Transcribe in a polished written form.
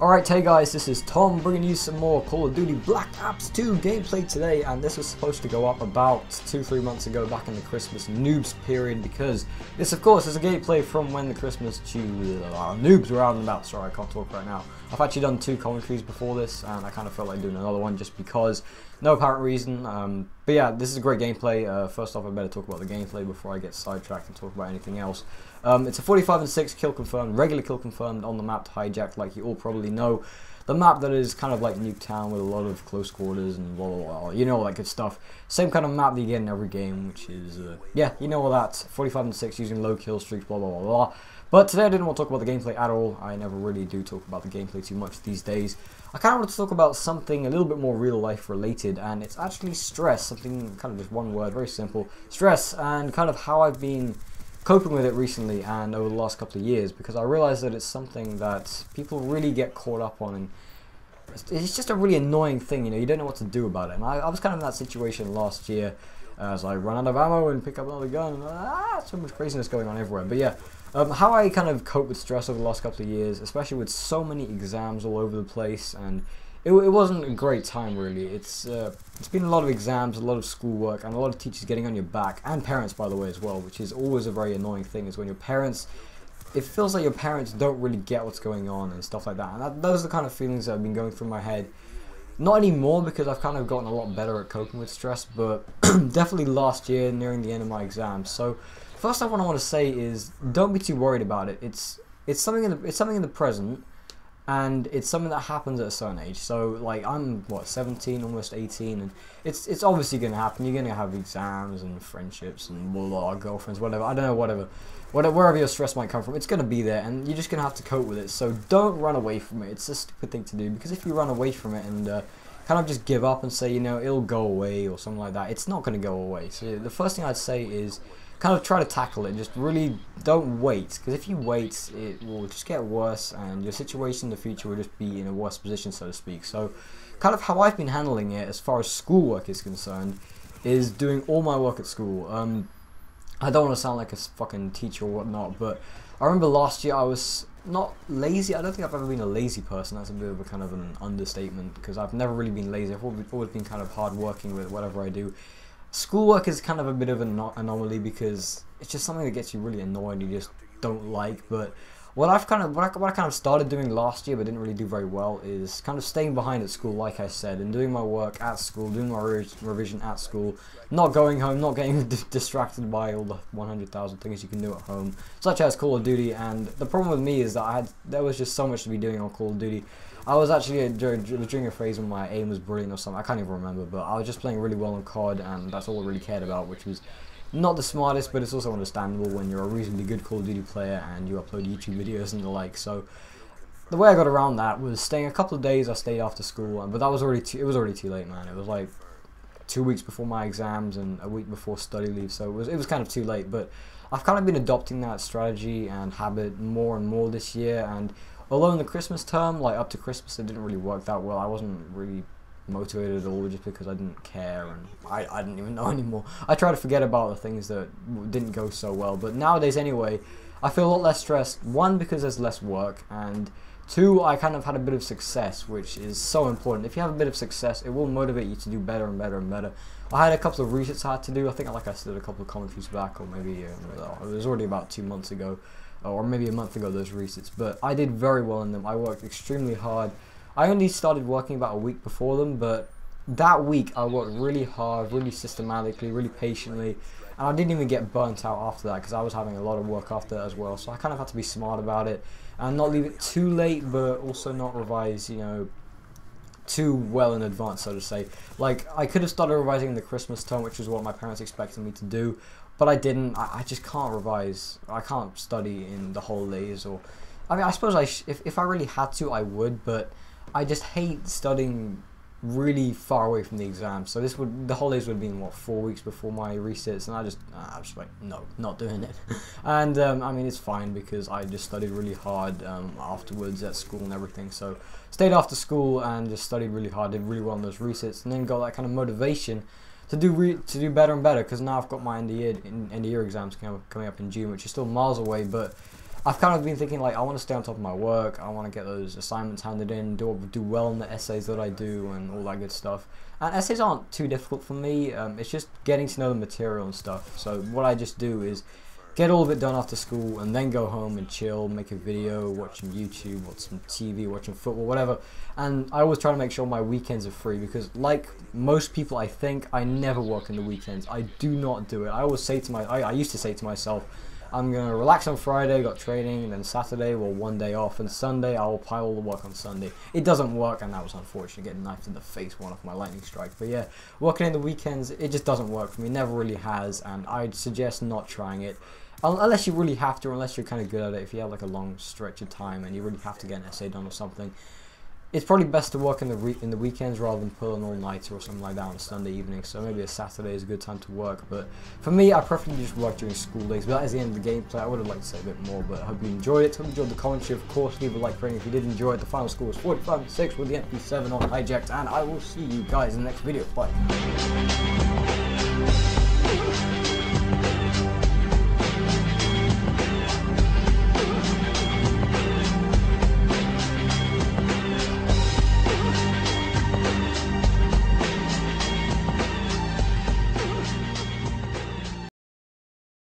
Alright, hey guys, this is Tom bringing you some more Call of Duty Black Ops 2 gameplay today, and this was supposed to go up about 2-3 months ago back in the Christmas noobs period, because this of course is a gameplay from when the Christmas noobs were out and about. Sorry, I can't talk right now. I've actually done 2 commentaries before this, and I kind of felt like doing another one just because, no apparent reason. But yeah, this is a great gameplay. First off, I better talk about the gameplay before I get sidetracked and talk about anything else. It's a 45 and 6 kill confirmed, regular kill confirmed on the map Hijack, like you all probably know. The map that is kind of like Nuketown with a lot of close quarters and blah blah blah, you know, all that good stuff. Same kind of map that you get in every game, which is, yeah, you know all that, 45 and 6 using low kill streaks, blah blah blah blah. But today I didn't want to talk about the gameplay at all. I never really do talk about the gameplay too much these days. I kind of want to talk about something a little bit more real life related, and it's actually stress, something kind of just one word, very simple, stress, and kind of how I've been coping with it recently and over the last couple of years, because I realize that it's something that people really get caught up on, and it's just a really annoying thing, you know, you don't know what to do about it. And I was kind of in that situation last year as I run out of ammo and pick up another gun, and so much craziness going on everywhere. But yeah, how I kind of cope with stress over the last couple of years, especially with so many exams all over the place, and it wasn't a great time really. It's been a lot of exams, a lot of schoolwork, and a lot of teachers getting on your back, and parents by the way as well, which is always a very annoying thing, is when your parents, it feels like your parents don't really get what's going on and stuff like that. And those are the kind of feelings that have been going through my head. Not anymore, because I've kind of gotten a lot better at coping with stress, but definitely last year nearing the end of my exams. So first off, what I want to say is don't be too worried about it. It's something in the present. And it's something that happens at a certain age. So like I'm what, 17, almost 18, and it's obviously gonna happen. You're gonna have exams and friendships and blah, girlfriends, whatever. I don't know, wherever your stress might come from, it's gonna be there, and you're just gonna have to cope with it. So don't run away from it. It's a stupid thing to do, because if you run away from it and kind of just give up and say, you know, it'll go away or something like that, it's not gonna go away. So the first thing I'd say is kind of try to tackle it. Just really don't wait, because if you wait, it will just get worse, and your situation in the future will just be in a worse position, so to speak. So kind of how I've been handling it as far as schoolwork is concerned is doing all my work at school. I don't want to sound like a fucking teacher or whatnot, but I remember last year I was not lazy. I don't think I've ever been a lazy person. That's a bit of a kind of an understatement, because I've never really been lazy. I've always been kind of hard working with whatever I do. Schoolwork is kind of a bit of an anomaly, because it's just something that gets you really annoyed, you just don't like. But what I kind of started doing last year but didn't really do very well is kind of staying behind at school, like I said, and doing my work at school, doing my revision at school, not going home, not getting distracted by all the 100,000 things you can do at home, such as Call of Duty. And the problem with me is that there was just so much to be doing on Call of Duty. I was actually during a phase when my aim was brilliant or something, I can't even remember, but I was just playing really well on COD, and that's all I really cared about, which was not the smartest, but it's also understandable when you're a reasonably good Call of Duty player and you upload YouTube videos and the like. So the way I got around that was staying a couple of days. I stayed after school, but that was already it was already too late, man. It was like 2 weeks before my exams and a week before study leave, so it was kind of too late. But I've kind of been adopting that strategy and habit more and more this year, and although in the Christmas term, like up to Christmas, it didn't really work that well. I wasn't really motivated at all, just because I didn't care, and I didn't even know anymore. I try to forget about the things that didn't go so well, but nowadays anyway, I feel a lot less stressed. 1, because there's less work, and 2, I kind of had a bit of success, which is so important. If you have a bit of success, it will motivate you to do better and better and better. I had a couple of resets I had to do. I think, like I said, a couple of commentaries back, or maybe it was already about 2 months ago, or maybe a month ago, those resets, but I did very well in them. I worked extremely hard. I only started working about a week before them, but that week I worked really hard, really systematically, really patiently, and I didn't even get burnt out after that, because I was having a lot of work after that as well. So I kind of had to be smart about it and not leave it too late, but also not revise, you know, too well in advance, so to say. Like, I could have started revising in the Christmas term, which is what my parents expected me to do, but I didn't. I just can't revise. I can't study in the holidays, or I mean, I suppose if I really had to, I would, but I just hate studying really far away from the exam. So the holidays would have been what, 4 weeks before my resets, and I was just like, no, not doing it. And I mean, it's fine, because I just studied really hard afterwards at school and everything. So stayed after school and just studied really hard, did really well on those resets, and then got that kind of motivation to do better and better, because now I've got my end of year exams coming up in June, which is still miles away, but I've kind of been thinking like I want to stay on top of my work, I want to get those assignments handed in, do well in the essays that I do and all that good stuff. And essays aren't too difficult for me, it's just getting to know the material and stuff. So what I just do is get all of it done after school and then go home and chill, make a video, watch some YouTube, watch some TV, watching football, whatever. And I always try to make sure my weekends are free because like most people I think, I never work in the weekends. I do not do it. I always say to I used to say to myself, I'm going to relax on Friday, got training, and then Saturday, well, one day off, and Sunday, I will pile all the work on Sunday. It doesn't work, and that was unfortunate, getting knifed in the face, one off my lightning strike. But yeah, working in the weekends, it just doesn't work for me, never really has, and I'd suggest not trying it. Unless you really have to, or unless you're kind of good at it, if you have like a long stretch of time and you really have to get an essay done or something. It's probably best to work in the weekends rather than pull an all-nighter or something like that on a Sunday evening. So maybe a Saturday is a good time to work. But for me, I preferably just work during school days. But that is the end of the gameplay. I would have liked to say a bit more, but I hope you enjoyed it. Hope you enjoyed the commentary. Of course, leave a like rating if you did enjoy it. The final score was 45-6 with the MP7 on hijacked. And I will see you guys in the next video. Bye.